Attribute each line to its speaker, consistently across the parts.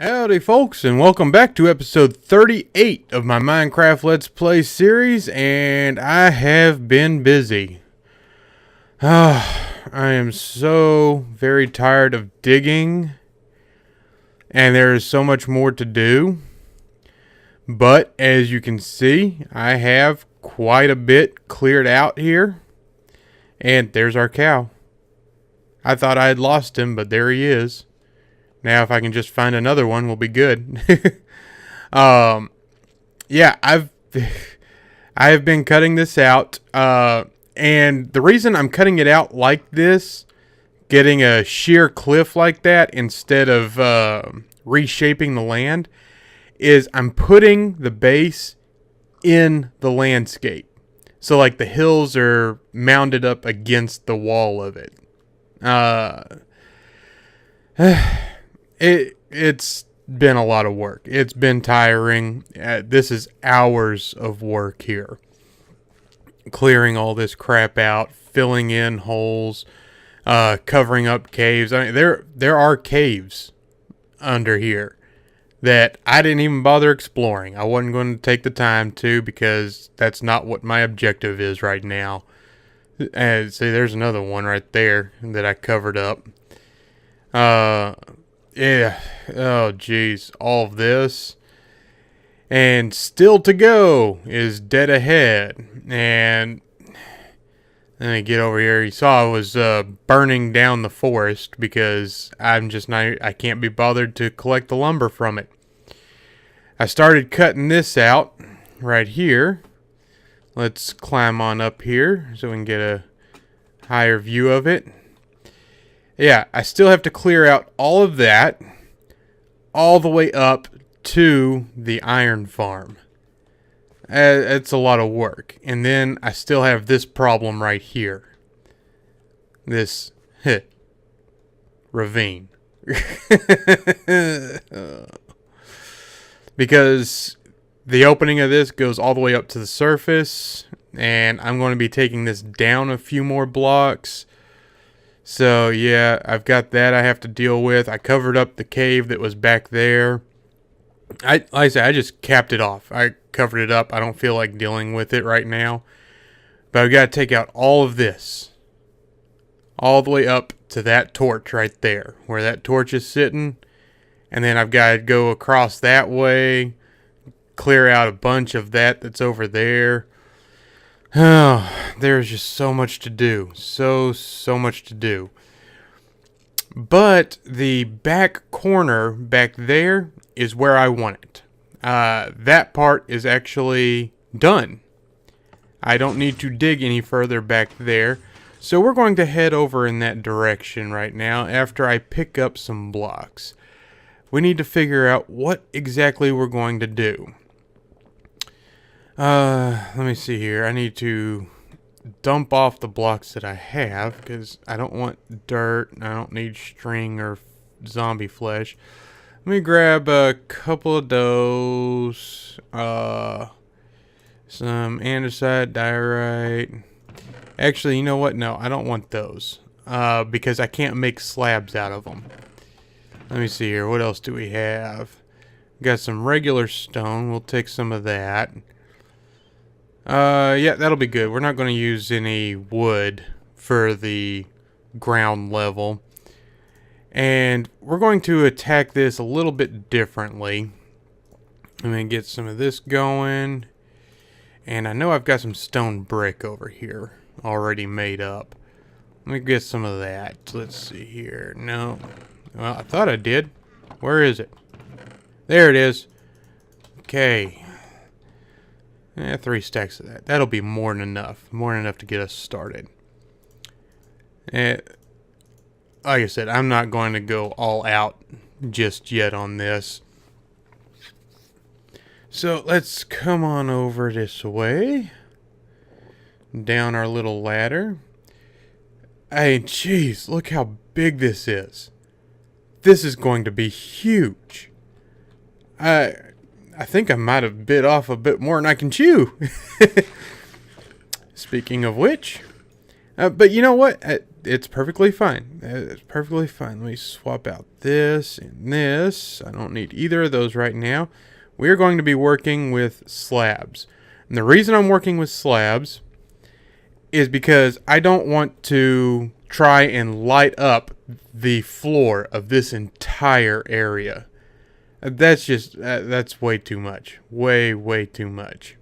Speaker 1: Howdy folks, and welcome back to episode 38 of my Minecraft Let's Play series, and I have been busy. I am so very tired of digging, and there is so much more to do. But as you can see, I have quite a bit cleared out here, and there's our cow. I thought I had lost him, but there he is. Now, if I can just find another one, we'll be good. Yeah, I have been cutting this out, and the reason I'm cutting it out like this, getting a sheer cliff like that instead of reshaping the land, is I'm putting the base in the landscape. So, like, the hills are mounted up against the wall of it. It's been a lot of work. It's been tiring. This is hours of work here. Clearing all this crap out, filling in holes, covering up caves. I mean, there are caves under here that I didn't even bother exploring. I wasn't going to take the time to, because that's not what my objective is right now. And see, there's another one right there that I covered up. Yeah, oh geez, all of this, and still to go is dead ahead. And let me get over here. You saw I was burning down the forest because I can't be bothered to collect the lumber from it. I started cutting this out right here. Let's climb on up here so we can get a higher view of it. Yeah, I still have to clear out all of that, all the way up to the iron farm. It's a lot of work. And then I still have this problem right here. This ravine. Because the opening of this goes all the way up to the surface, and I'm going to be taking this down a few more blocks. So, yeah, I've got that I have to deal with. I covered up the cave that was back there. Like I said, I just capped it off. I covered it up. I don't feel like dealing with it right now. But I've got to take out all of this. All the way up to that torch right there, where that torch is sitting. And then I've got to go across that way, clear out a bunch of that that's over there. Oh, there's just so much to do. So much to do. But the back corner back there is where I want it. That part is actually done. I don't need to dig any further back there. So we're going to head over in that direction right now after I pick up some blocks. We need to figure out what exactly we're going to do. Let me see here. I need to dump off the blocks that I have, because I don't want dirt, and I don't need string or zombie flesh. Let me grab a couple of those. Some andesite, diorite. Actually, you know what? No, I don't want those. Because I can't make slabs out of them. Let me see here. What else do we have? Got some regular stone. We'll take some of that. Yeah, that'll be good. We're not going to use any wood for the ground level. And we're going to attack this a little bit differently. I'm going to get some of this going. And I know I've got some stone brick over here already made up. Let me get some of that. Let's see here. No. Well, I thought I did. Where is it? There it is. Okay. 3 stacks of that. That'll be more than enough. More than enough to get us started. Like I said, I'm not going to go all out just yet on this. So let's come on over this way. Down our little ladder. Hey, jeez, look how big this is. This is going to be huge. I think I might have bit off a bit more than I can chew. Speaking of which. But you know what? it's perfectly fine. It's perfectly fine. Let me swap out this and this. I don't need either of those right now. We're going to be working with slabs. And the reason I'm working with slabs is because I don't want to try and light up the floor of this entire area. That's way too much. Way too much.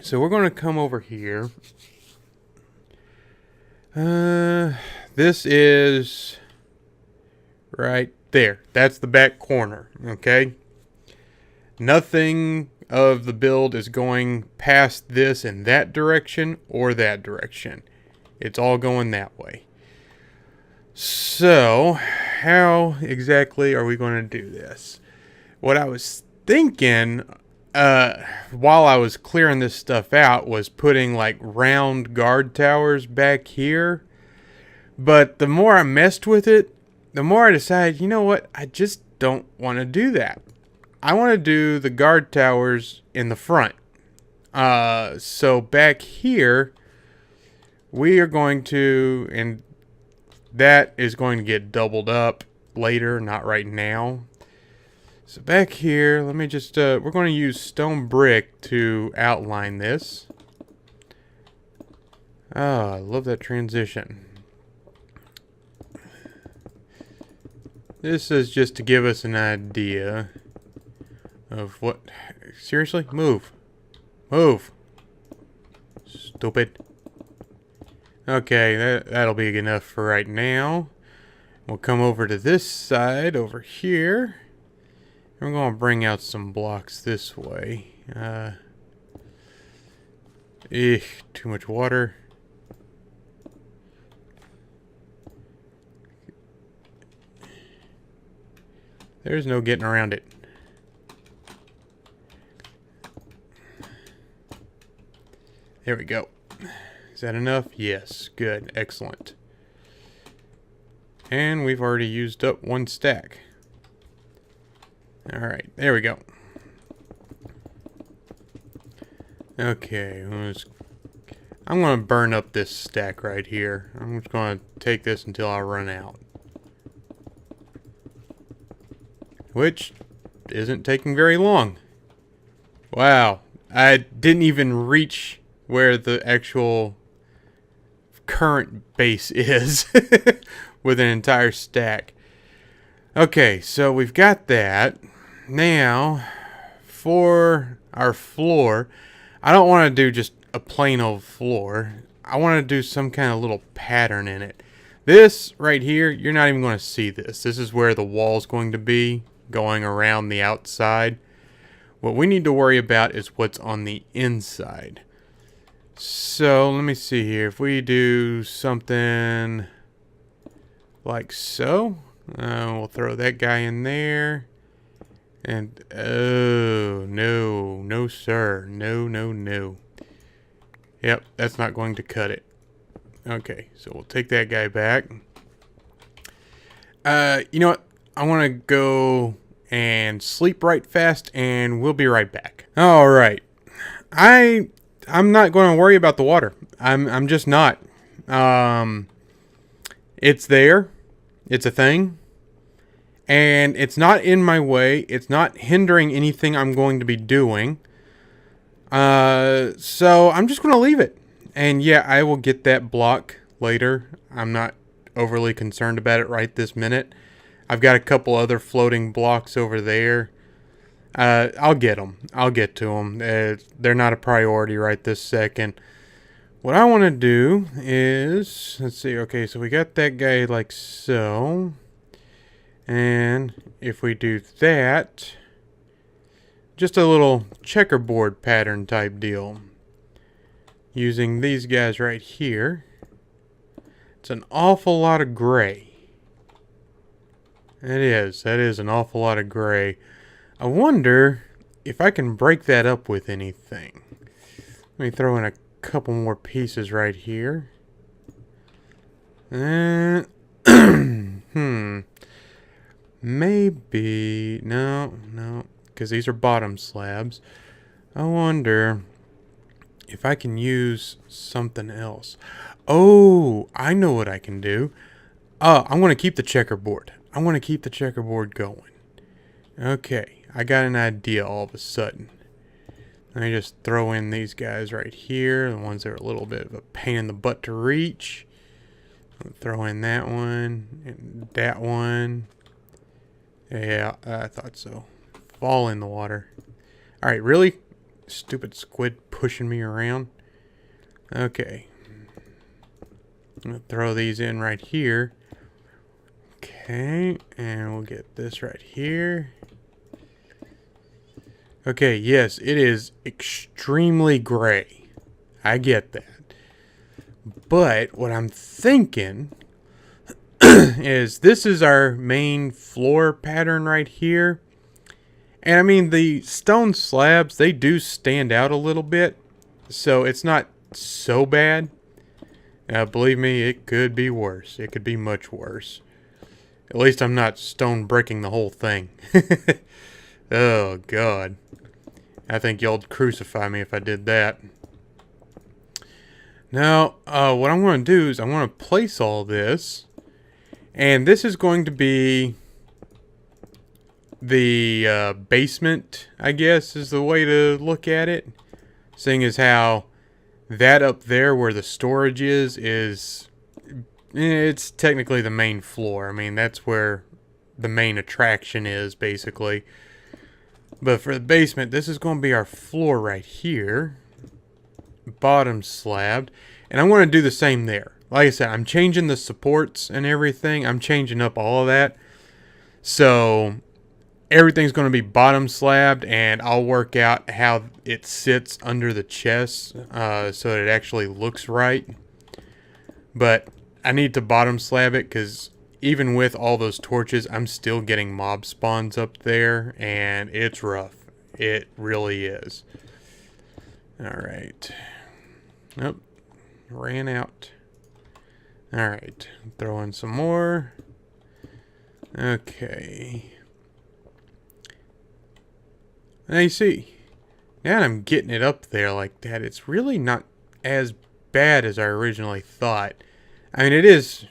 Speaker 1: So we're going to come over here. This is right there. That's the back corner, okay? Nothing of the build is going past this in that direction or that direction. It's all going that way. So, how exactly are we going to do this? What I was thinking while I was clearing this stuff out was putting like round guard towers back here. But the more I messed with it, the more I decided, you know what? I just don't want to do that. I want to do the guard towers in the front. So back here, we are going to, and that is going to get doubled up later, not right now. So back here, let me just, we're going to use stone brick to outline this. Oh, I love that transition. This is just to give us an idea of what... Seriously? Move. Move. Stupid. Okay, that'll be enough for right now. We'll come over to this side over here. We're going to bring out some blocks this way. Too much water. There's no getting around it. There we go. Is that enough? Yes. Good. Excellent. And we've already used up one stack. Alright. There we go. Okay. I'm going to burn up this stack right here. I'm just going to take this until I run out. Which isn't taking very long. Wow. I didn't even reach where the actual current base is with an entire stack. Okay, so we've got that. Now, for our floor, I don't want to do just a plain old floor. I want to do some kind of little pattern in it. This right here, you're not even going to see this. This is where the wall's going to be, going around the outside. What we need to worry about is what's on the inside. So let me see here. If we do something like so, we'll throw that guy in there. And oh no sir, no. Yep, that's not going to cut it. Okay, so we'll take that guy back. You know what? I want to go and sleep right fast, and we'll be right back. All right. I'm not going to worry about the water. I'm just not. It's there. It's a thing. And it's not in my way. It's not hindering anything I'm going to be doing. So I'm just going to leave it. And yeah, I will get that block later. I'm not overly concerned about it right this minute. I've got a couple other floating blocks over there. I'll get them. I'll get to them. They're not a priority right this second. What I want to do is, let's see. Okay, so we got that guy like so. And if we do that, just a little checkerboard pattern type deal. Using these guys right here. It's an awful lot of gray. It is. That is an awful lot of gray. I wonder if I can break that up with anything. Let me throw in a couple more pieces right here. Maybe. No. Because these are bottom slabs. I wonder if I can use something else. Oh, I know what I can do. I want to keep the checkerboard. I want to keep the checkerboard going. Okay, I got an idea all of a sudden. Let me just throw in these guys right here. The ones that are a little bit of a pain in the butt to reach. Throw in that one and that one. Yeah, I thought so. Fall in the water. Alright, really? Stupid squid pushing me around. Okay. I'm going to throw these in right here. Okay, and we'll get this right here. Okay, yes, it is extremely gray. I get that. But what I'm thinking is this is our main floor pattern right here. And I mean, the stone slabs, they do stand out a little bit. So it's not so bad. Believe me, it could be worse. It could be much worse. At least I'm not stone breaking the whole thing. Oh, God. I think y'all would crucify me if I did that. Now, what I'm going to do is I'm going to place all this. And this is going to be the basement, I guess, is the way to look at it. Seeing as how that up there where the storage is it's technically the main floor. I mean, that's where the main attraction is, basically. But for the basement, this is going to be our floor right here. Bottom slabbed. And I'm going to do the same there. Like I said, I'm changing the supports and everything. I'm changing up all of that. So everything's going to be bottom slabbed, and I'll work out how it sits under the chest so that it actually looks right. But I need to bottom slab it because even with all those torches, I'm still getting mob spawns up there, and it's rough. It really is. Alright. Nope. Ran out. Alright. Throw in some more. Okay. Now you see. Now I'm getting it up there like that. It's really not as bad as I originally thought. I mean, it is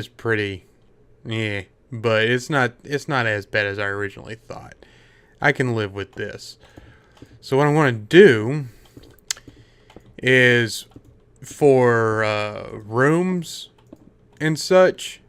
Speaker 1: pretty, yeah, but it's not as bad as I originally thought. I can live with this. So what I'm going to do is for rooms and such,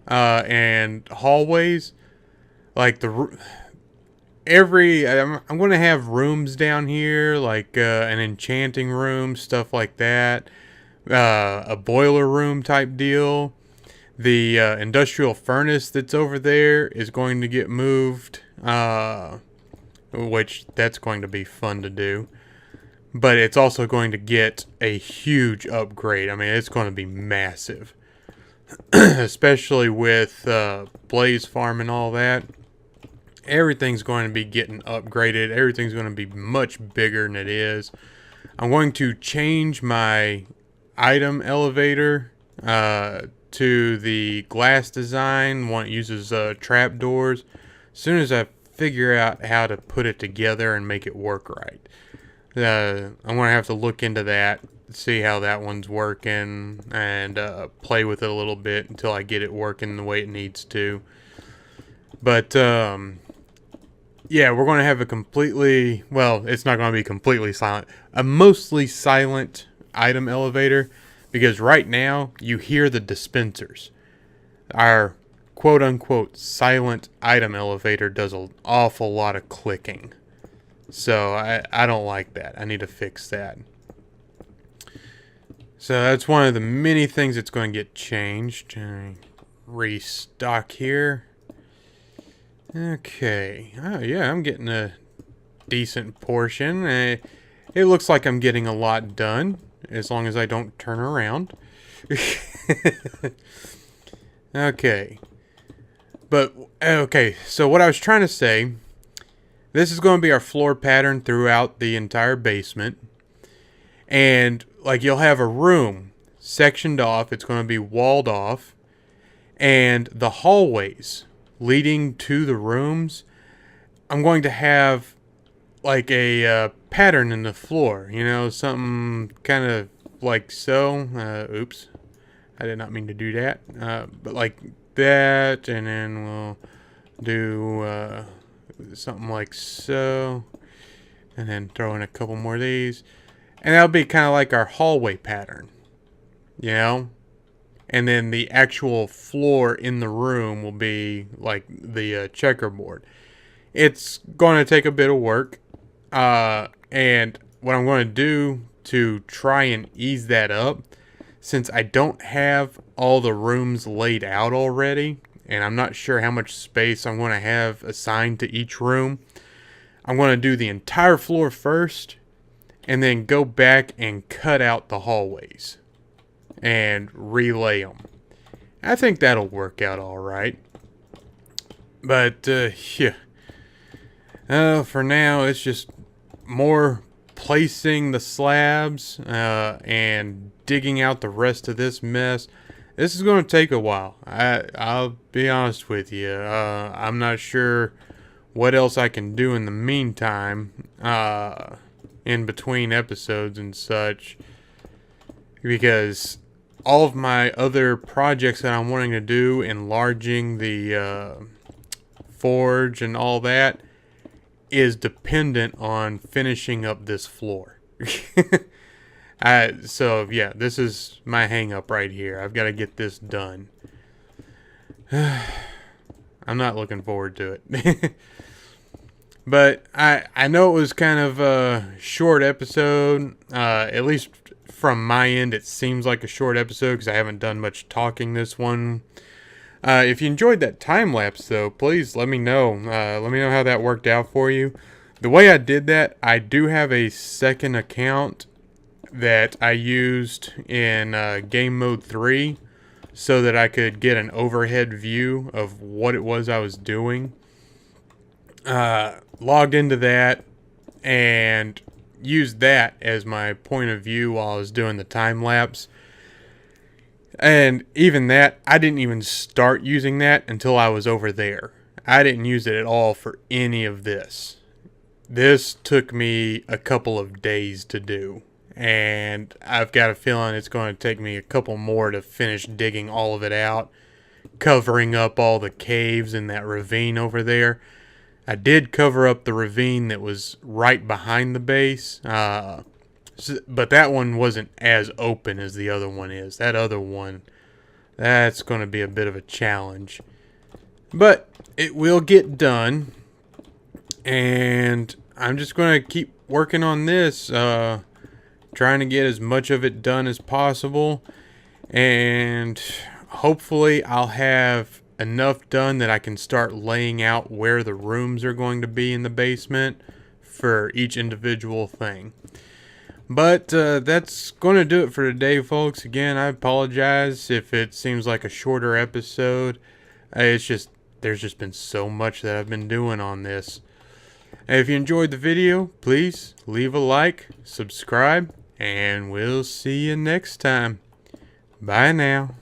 Speaker 1: and hallways, like I'm going to have rooms down here, like an enchanting room, stuff like that. A boiler room type deal. The industrial furnace that's over there is going to get moved, which that's going to be fun to do. But it's also going to get a huge upgrade. I mean, it's going to be massive. Especially with Blaze Farm and all that. Everything's going to be getting upgraded. Everything's going to be much bigger than it is. I'm going to change my item elevator to the glass design. One uses trap doors. As soon as I figure out how to put it together and make it work right, I'm going to have to look into that, see how that one's working, and play with it a little bit until I get it working the way it needs to. But yeah, we're going to have a completely, well, it's not going to be completely silent, a mostly silent item elevator, because right now you hear the dispensers. Our quote-unquote silent item elevator does an awful lot of clicking, so I don't like that. I need to fix that. So that's one of the many things that's going to get changed. Restock here. Okay. Oh yeah, I'm getting a decent portion. It looks like I'm getting a lot done, as long as I don't turn around. Okay. But, okay, so what I was trying to say, this is going to be our floor pattern throughout the entire basement. And, like, you'll have a room sectioned off. It's going to be walled off. And the hallways leading to the rooms, I'm going to have like a pattern in the floor, you know, something kind of like so. Oops, I did not mean to do that. But like that, and then we'll do something like so, and then throw in a couple more of these, and that'll be kind of like our hallway pattern, you know. And then the actual floor in the room will be like the checkerboard. It's going to take a bit of work. And what I'm going to do to try and ease that up, since I don't have all the rooms laid out already, and I'm not sure how much space I'm going to have assigned to each room, I'm going to do the entire floor first, and then go back and cut out the hallways and relay them. I think that'll work out all right. But yeah. For now, it's just more placing the slabs and digging out the rest of this mess. This is going to take a while. I'll be honest with you. I'm not sure what else I can do in the meantime, in between episodes and such, because all of my other projects that I'm wanting to do, enlarging the forge and all that, is dependent on finishing up this floor. So yeah, this is my hang up right here. I've got to get this done. I'm not looking forward to it. But I know it was kind of a short episode. At least from my end, it seems like a short episode because I haven't done much talking this one. If you enjoyed that time lapse, though, please let me know. Let me know how that worked out for you. The way I did that, I do have a second account that I used in Game Mode 3 so that I could get an overhead view of what it was I was doing. Logged into that and used that as my point of view while I was doing the time lapse. And even that, I didn't even start using that until I was over there. I didn't use it at all for any of this. This took me a couple of days to do. And I've got a feeling it's going to take me a couple more to finish digging all of it out. Covering up all the caves in that ravine over there. I did cover up the ravine that was right behind the base. But that one wasn't as open as the other one is. That other one, that's going to be a bit of a challenge. But it will get done. And I'm just going to keep working on this. Trying to get as much of it done as possible. And hopefully I'll have enough done that I can start laying out where the rooms are going to be in the basement for each individual thing. But that's going to do it for today, folks. Again, I apologize if it seems like a shorter episode. It's just, there's just been so much that I've been doing on this. If you enjoyed the video, please leave a like, subscribe, and we'll see you next time. Bye now.